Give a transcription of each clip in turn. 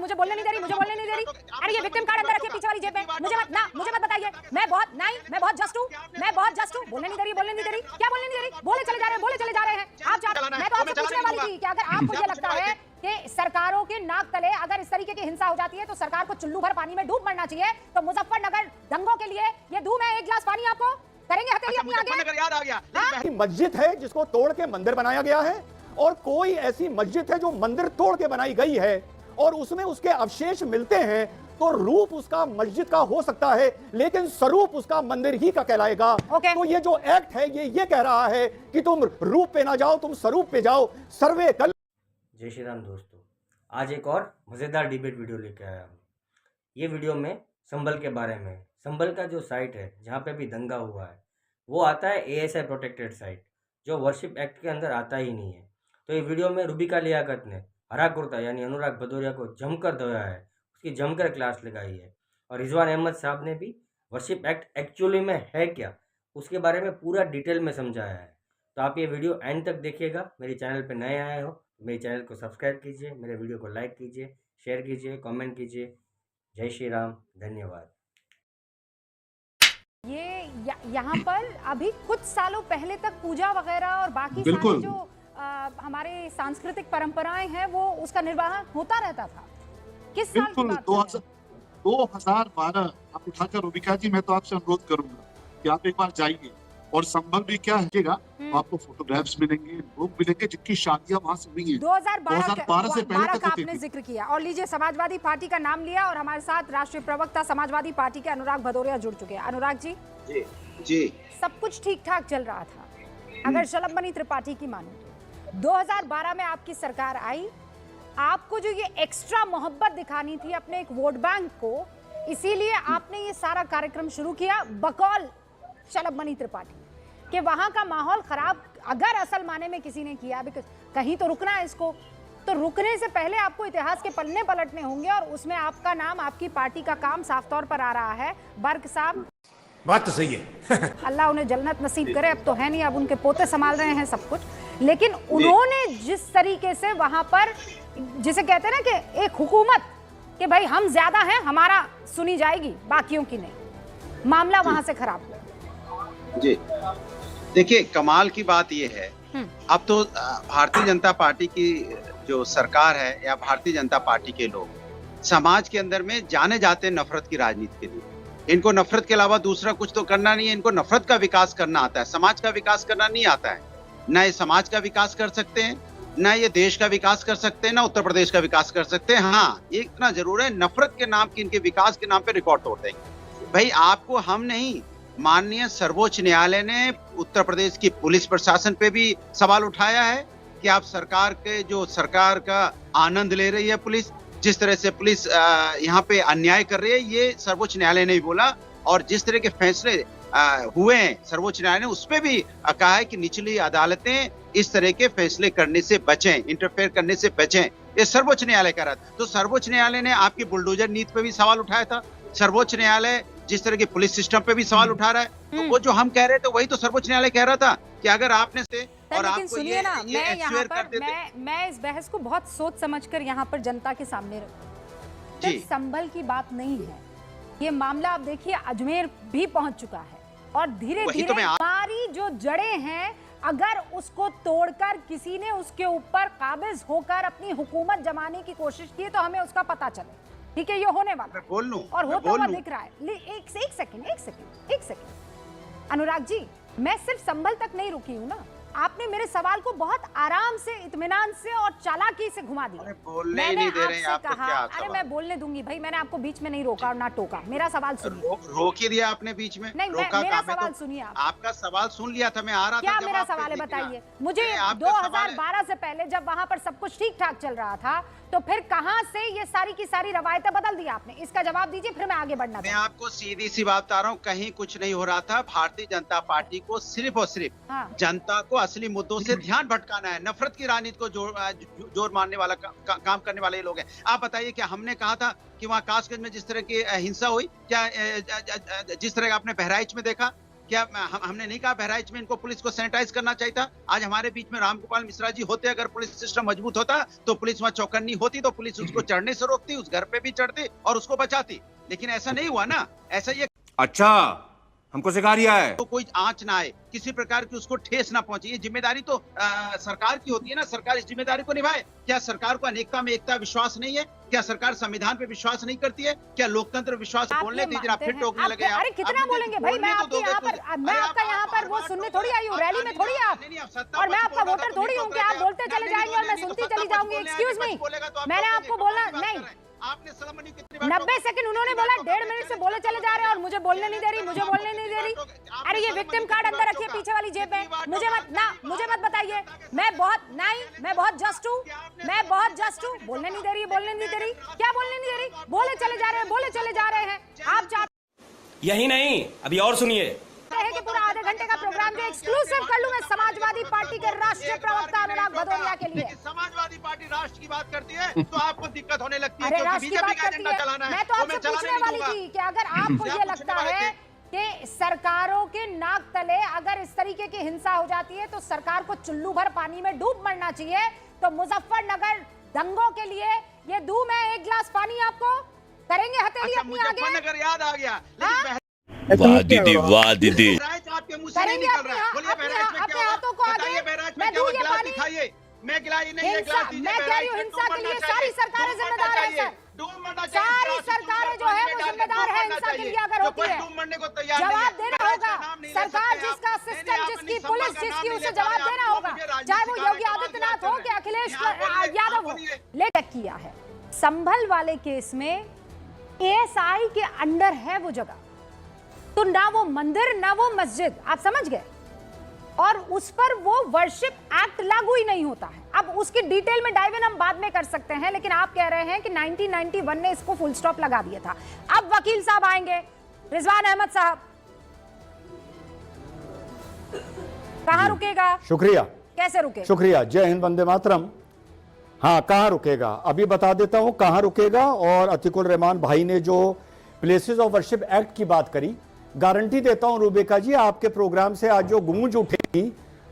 मुझे बोलने नहीं दे रही, मुझे बोलने नहीं दे रही। अरे ये विक्टिम कार्ड अंदर रखिए पीछे वाली जेब में, मुझे मत बताइए। मैं बहुत जस्ट हूँ, बोलने नहीं दे रही, क्या बोलने नहीं दे रही? बोले चले जा रहे हैं आप। मैं तो आपसे पूछने वाली थी कि अगर आपको ये लगता है कि सरकारों के नाक तले अगर इस तरीके की हिंसा हो जाती है तो सरकार को चुल्लू भर पानी में डूब मरना चाहिए, तो मुजफ्फरनगर दंगों के लिए ये दूं मैं एक गिलास पानी आपको करेंगे हथेली अपनी आगे। याद आ गया मस्जिद है जिसको तोड़ के मंदिर बनाया गया है, और कोई ऐसी मस्जिद है जो मंदिर तोड़ के बनाई गई है और उसमें उसके अवशेष मिलते हैं, तो रूप उसका मस्जिद का हो सकता है लेकिन स्वरूप उसका मंदिर ही का कहलाएगा। तो ये जो एक्ट है ये कह रहा है कि तुम रूप पे ना जाओ, तुम स्वरूप पे जाओ। सर्वे कल। जय श्री राम दोस्तों, आज एक और मज़ेदार डिबेट वीडियो लेके आया हूँ। ये वीडियो में संभल के बारे में। संभल का जो साइट है जहाँ पे भी दंगा हुआ है वो आता है ASI प्रोटेक्टेड साइट, जो वर्शिप एक्ट के अंदर आता ही नहीं है। तो ये वीडियो में रूबिका लियाकत ने हरा कुर्ता यानी अनुराग भदौरिया को जमकर धोया है, उसकी जमकर क्लास लगाई है। और रिजवान अहमद साहब ने भी वर्शिप एक्ट एक्चुअली में है क्या उसके बारे में पूरा डिटेल में समझाया है। तो आप ये वीडियो एंड तक देखिएगा। मेरे चैनल पे नए आए हो मेरे चैनल को सब्सक्राइब कीजिए, मेरे वीडियो को लाइक कीजिए, शेयर कीजिए, कमेंट कीजिए। जय श्री राम, धन्यवाद। यहाँ पर अभी कुछ सालों पहले तक पूजा वगैरह और बाकी सारी जो हमारे सांस्कृतिक परंपराएं हैं वो उसका निर्वाह होता रहता था। किस साल की बात है? 2012। आप उठाकर रूबिका जी, मैं तो आपसे अनुरोध करूंगा कि आप एक बार जाइए और संभल भी क्या है आपको फोटोग्राफ्स मिलेंगे, लोग मिलेंगे जिनकी शादियां वहां से हुई हैं। 2012 से पहले तक का आपने जिक्र किया। और लीजिए, समाजवादी पार्टी का नाम लिया और हमारे साथ राष्ट्रीय प्रवक्ता समाजवादी पार्टी के अनुराग भदौरिया जुड़ चुके हैं। अनुराग जी, जी सब कुछ ठीक ठाक चल रहा था अगर शलभ त्रिपाठी की मानो तो। 2012 में आपकी सरकार आई, आपको जो ये एक्स्ट्रा मोहब्बत दिखानी थी अपने एक वोट बैंक को, इसीलिए आपने ये सारा कार्यक्रम शुरू किया बकौल शलभ त्रिपाठी कि वहां का माहौल खराब अगर असल माने में किसी ने किया, कहीं तो रुकना है इसको। तो रुकने से पहले आपको इतिहास के पन्ने पलटने होंगे और उसमें आपका नाम, आपकी पार्टी का काम साफ तौर पर आ रहा है। बर्क साहब, बात तो सही है। अल्लाह उन्हें जन्नत नसीब करे, अब तो है नहीं, अब उनके पोते संभाल रहे हैं सब कुछ। लेकिन उन्होंने जिस तरीके से वहां पर, जिसे कहते हैं ना कि एक हुकूमत कि भाई हम ज्यादा हैं, हमारा सुनी जाएगी बाकियों की नहीं, मामला वहां से खराब हुआ। जी देखिए, कमाल की बात यह है, अब तो भारतीय जनता पार्टी की जो सरकार है या भारतीय जनता पार्टी के लोग समाज के अंदर में जाने जाते हैं नफरत की राजनीति के लिए। इनको नफरत के अलावा दूसरा कुछ तो करना नहीं है। इनको नफरत का विकास करना आता है, समाज का विकास करना नहीं आता है। ना ये समाज का विकास कर सकते हैं, ना ये देश का विकास कर सकते हैं, ना उत्तर प्रदेश का विकास कर सकते हैं। हाँ, ये इतना जरूर है, नफरत के नाम की, इनके विकास के नाम पे रिकॉर्ड तोड़ देंगे। भाई आपको हम नहीं, माननीय सर्वोच्च न्यायालय ने उत्तर प्रदेश की पुलिस प्रशासन पे भी सवाल उठाया है कि आप सरकार का आनंद ले रही है पुलिस, जिस तरह से पुलिस यहाँ पे अन्याय कर रही है, ये सर्वोच्च न्यायालय ने भी बोला। और जिस तरह के फैसले हुए हैं सर्वोच्च न्यायालय ने, उसपे भी कहा है कि निचली अदालतें इस तरह के फैसले करने से बचें, इंटरफेयर करने से बचें। ये सर्वोच्च न्यायालय कह रहा था। तो सर्वोच्च न्यायालय ने आपकी बुलडोजर नीति पे भी सवाल उठाया था। सर्वोच्च न्यायालय जिस तरह के पुलिस सिस्टम पे भी सवाल उठा रहा है, तो वो जो हम कह रहे थे वही तो सर्वोच्च न्यायालय कह रहा था कि अगर आपने से और लेकिन आपको सुनिए ना, मैं यहाँ पर मैं इस बहस को बहुत सोच समझकर यहाँ पर जनता के सामने रखूं। सिर्फ संभल की बात नहीं है, ये मामला आप देखिए अजमेर भी पहुंच चुका है और धीरे धीरे हमारी जो जड़ें हैं, अगर उसको तोड़कर किसी ने उसके ऊपर काबिज होकर अपनी हुकूमत जमाने की कोशिश की तो हमें उसका पता चले। ठीक है, ये होने वाला और होता हुआ दिख रहा है। एक सेकंड अनुराग जी, मैं सिर्फ संभल तक नहीं रुकी हूँ ना, आपने मेरे सवाल को बहुत आराम से, इत्मीनान से और चालाकी से घुमा दिया। मैंने आपसे कहा, अरे मैं बोलने दूंगी भाई, मैंने आपको बीच में नहीं रोका और ना टोका। मेरा सवाल सुनिए। रोक ही दिया आपने बीच में? नहीं, मेरा सवाल सुनिए। आपका सवाल सुन लिया था, मैं आ रहा था। क्या मेरा सवाल है बताइए मुझे। 2012 से पहले जब वहां पर सब कुछ ठीक ठाक चल रहा था, तो फिर कहां से ये सारी की सारी रवायतें बदल दी आपने? इसका जवाब दीजिए, फिर मैं आगे बढ़ना। मैं आपको सीधी सी बात बता रहा हूँ, कहीं कुछ नहीं हो रहा था। भारतीय जनता पार्टी को सिर्फ और सिर्फ जनता को असली मुद्दों से ध्यान भटकाना है। नफरत की राजनीति को जोर मारने वाला काम करने वाले लोग हैं। आप बताइए, क्या हमने कहा था कि वहाँ कासगंज में जिस तरह की हिंसा हुई, क्या जिस तरह आपने बहराइच में देखा, क्या हमने नहीं कहा बहराइच में इनको पुलिस को सैनिटाइज करना चाहिए था? आज हमारे बीच में रामगोपाल मिश्रा जी होते, अगर पुलिस सिस्टम मजबूत होता तो पुलिस वहां चौकन्नी होती, तो पुलिस उसको चढ़ने से रोकती, उस घर पे भी चढ़ती और उसको बचाती। लेकिन ऐसा नहीं हुआ ना। ऐसा ये अच्छा हमको सिखा रिया है तो कोई आंच ना आए, किसी प्रकार की उसको ठेस ना पहुंचे। ये जिम्मेदारी तो सरकार की होती है ना, सरकार इस जिम्मेदारी को निभाए। क्या सरकार को अनेकता में एकता विश्वास नहीं है? क्या सरकार संविधान पे विश्वास नहीं करती है? क्या लोकतंत्र विश्वास? बोलने दीजिए, आप फिर टोकने लगे। अरे कितना बोलेंगे भाई, मैं आपके यहाँ पर, मैं आपका यहाँ पर वो सुनने थोड़ी आई हूँ, रैली में थोड़ी आप, और मैं आपका वोटर थोड़ी हूँ कि आप बोलते चले जाएंगे और मैं सुनती चली जाऊंगी। एक्सक्यूज मी, मैंने आपको बोला नहीं, आपने समझ 90 सेकंड उन्होंने बोला, 1.5 मिनट से बोले चले जा रहे हैं और मुझे बोलने नहीं दे रही, मुझे बोलने नहीं दे रही। अरे ये विक्टिम कार्ड अंदर रखिए पीछे वाली जेब में, मुझे मत बताइए। मैं बहुत जस्ट हूँ, मैं बहुत जस्ट हूँ। बोलने नहीं दे रही, बोलने नहीं दे रही, क्या बोलने नहीं दे रही? बोले चले जा रहे हैं, बोले चले जा रहे हैं। आप चाहते यही नहीं अभी और सुनिए हैं कि पूरा आधे घंटे का प्रोग्राम जो एक्सक्लूसिव कर लूं मैं समाजवादी पार्टी के राष्ट्रीय प्रवक्ता अनुराग भदौरिया के लिए। समाजवादी पार्टी राष्ट्र की बात करती है तो आपको दिक्कत होने लगती है, अरे क्योंकि राष्ट्र की बीजेपी बात का करती एजेंडा चलाना है। है। मैं तो आपसे पूछने वाली थी कि अगर आपको ये लगता है कि सरकारों के नाक तले अगर इस तरीके की हिंसा हो जाती है तो सरकार को चुल्लू भर पानी में डूब मरना चाहिए, तो मुजफ्फरनगर दंगों के लिए ये दूं मैं एक गिलास पानी आपको, करेंगे हथेली अपनी आगे? मुजफ्फरनगर याद आ गया, वाह दीदी वाह दीदी आपके मुंह से नहीं निकल रहा है। बोलिए बहराइच में क्या हाथों को आगे बहराइच मैं में क्या दूं ये गिलास पानी? दिखाइए। मैं गिलास नहीं, ये गिलास दीजिए। मैं कह रही हूँ हिंसा के लिए सारी सरकारें जिम्मेदार है सर, सारी सरकारें जो है वो जिम्मेदार है हिंसा के लिए अगर होती है। जवाब देना होगा सरकार जिसका सिस्टम, जिसकी पुलिस, जिसकी, उसे जवाब देना होगा, चाहे वो योगी आदित्यनाथ हो कि अखिलेश यादव हो। लेकर किया है संभल वाले केस में एएसआई के अंडर है वो जगह, तो ना वो मंदिर ना वो मस्जिद, आप समझ गए, और उस पर वो वर्शिप एक्ट लागू ही नहीं होता है। अब उसकी डिटेल में डाइव इन हम बाद में कर सकते हैं, लेकिन आप कह रहे हैं कि 1991 ने इसको फुल स्टॉप लगा दिया था। अब वकील साहब आएंगे, रिजवान अहमद साहब, कहां रुकेगा? शुक्रिया, कैसे रुके? शुक्रिया, जय हिंद, वंदे मातरम। हाँ, कहां रुकेगा अभी बता देता हूं कहां रुकेगा। और अतिकुल रहमान भाई ने जो प्लेसेस ऑफ वर्शिप एक्ट की बात करी, गारंटी देता हूं रुबेका जी, आपके प्रोग्राम से आज जो गूंज उठेगी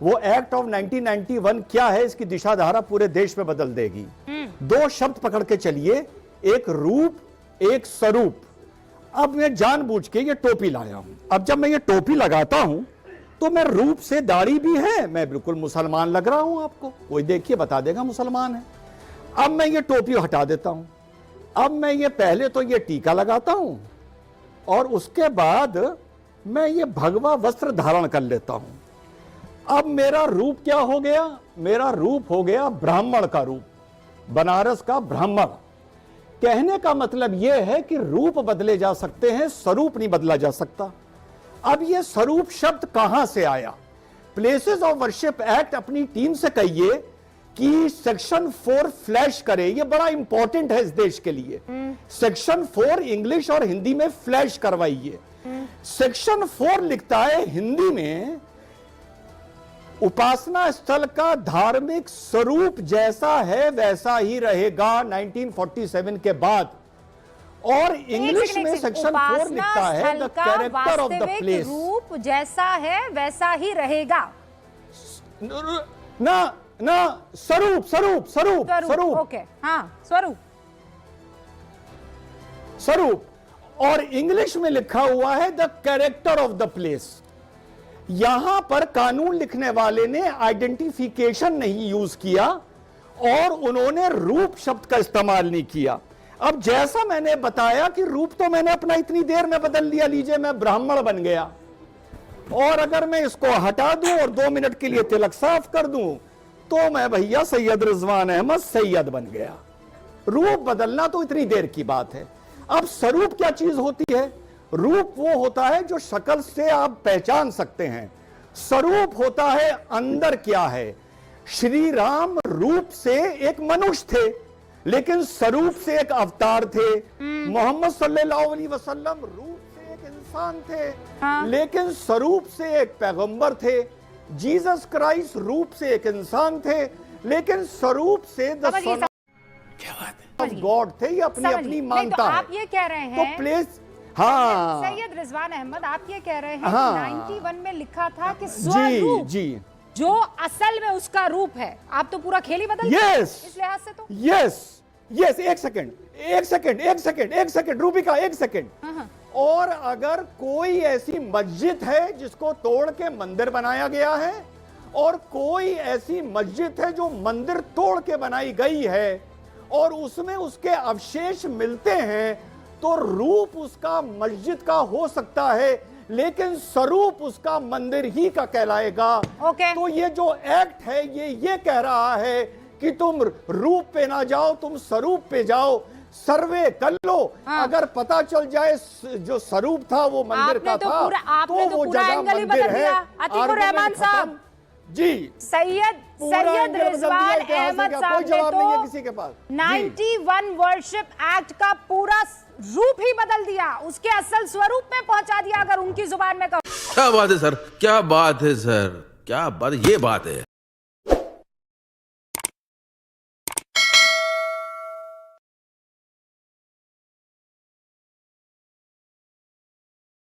वो एक्ट ऑफ 1991 क्या है इसकी दिशा धारा पूरे देश में बदल देगी। दो शब्द पकड़ के चलिए, एक रूप, एक स्वरूप। अब मैं जानबूझ के ये टोपी लाया हूं। अब जब मैं ये टोपी लगाता हूं तो मैं रूप से, दाढ़ी भी है, मैं बिल्कुल मुसलमान लग रहा हूं आपको, कोई देखिए बता देगा मुसलमान है। अब मैं ये टोपी हटा देता हूं, अब मैं ये पहले तो ये टीका लगाता हूं और उसके बाद मैं ये भगवा वस्त्र धारण कर लेता हूं। अब मेरा रूप क्या हो गया? मेरा रूप हो गया ब्राह्मण का रूप, बनारस का ब्राह्मण। कहने का मतलब यह है कि रूप बदले जा सकते हैं, स्वरूप नहीं बदला जा सकता। अब यह स्वरूप शब्द कहां से आया? प्लेसेस ऑफ वर्शिप एक्ट अपनी टीम से कहिए कि सेक्शन 4 फ्लैश करे, ये बड़ा इंपॉर्टेंट है इस देश के लिए। सेक्शन 4 इंग्लिश और हिंदी में फ्लैश करवाइए। सेक्शन 4 लिखता है हिंदी में, उपासना स्थल का धार्मिक स्वरूप जैसा है वैसा ही रहेगा 1947 के बाद। और इंग्लिश में सेक्शन 4 लिखता है the character of the place, रूप जैसा है वैसा ही रहेगा ना ना, स्वरूप स्वरूप स्वरूप स्वरूप, ओके, हाँ, स्वरूप स्वरूप। और इंग्लिश में लिखा हुआ है the character of the place. यहां पर कानून लिखने वाले ने आइडेंटिफिकेशन नहीं यूज किया और उन्होंने रूप शब्द का इस्तेमाल नहीं किया। अब जैसा मैंने बताया कि रूप तो मैंने अपना इतनी देर में बदल लिया, लीजिए मैं ब्राह्मण बन गया, और अगर मैं इसको हटा दूं और 2 मिनट के लिए तिलक साफ कर दूं तो मैं भैया सैयद रिजवान अहमद सैयद बन गया। रूप बदलना तो इतनी देर की बात है। अब स्वरूप क्या चीज होती है? रूप वो होता है जो शक्ल से आप पहचान सकते हैं, स्वरूप होता है अंदर क्या है। श्री राम रूप से एक मनुष्य थे, लेकिन स्वरूप से एक अवतार थे। मोहम्मद सल्लल्लाहु अलैहि वसल्लम रूप से एक इंसान थे, लेकिन स्वरूप से एक पैगंबर थे। जीसस क्राइस्ट रूप से एक इंसान थे, लेकिन स्वरूप से द सन ऑफ गॉड थे। ये अपनी अपनी मानता है। आप ये कह रहे हैं तो प्लेस, हाँ सैयद रिजवान अहमद, आप ये कह रहे हैं हाँ। कि 91 में लिखा था कि जी स्वरूप जी जो असल में उसका रूप है, आप तो पूरा खेल ही बदल दिया यस इस लिहाज से तो। यस यस, एक सेकंड रूबिका, एक सेकंड। हाँ। और अगर कोई ऐसी मस्जिद है जिसको तोड़ के मंदिर बनाया गया है, और कोई ऐसी मस्जिद है जो मंदिर तोड़ के बनाई गई है और उसमें उसके अवशेष मिलते हैं, तो रूप उसका मस्जिद का हो सकता है लेकिन स्वरूप उसका मंदिर ही का कहलाएगा। ओके। तो ये जो एक्ट है ये कह रहा है कि तुम रूप पे ना जाओ, तुम स्वरूप पे जाओ, सर्वे कर लो। हाँ। अगर पता चल जाए जो स्वरूप था वो मंदिर आपने का तो था, पूरा- आपने तो वो पूरा जगह एंगल ही मंदिर बदल है। दिया। अतीकुर आर्गुमेंट रहमान खत्म। साहब। जी सैयद पूरा सैयद एंगल बदल दिया, रिजवान इतिहास से अहमद क्या, साहब कोई ने जवाब नहीं है तो किसी के पास। जी। 91 वर्शिप एक्ट का पूरा रूप ही बदल दिया, उसके असल स्वरूप में पहुंचा दिया, अगर उनकी जुबान में कहूं। क्या बात है सर, क्या बात है सर, क्या बात, ये बात है।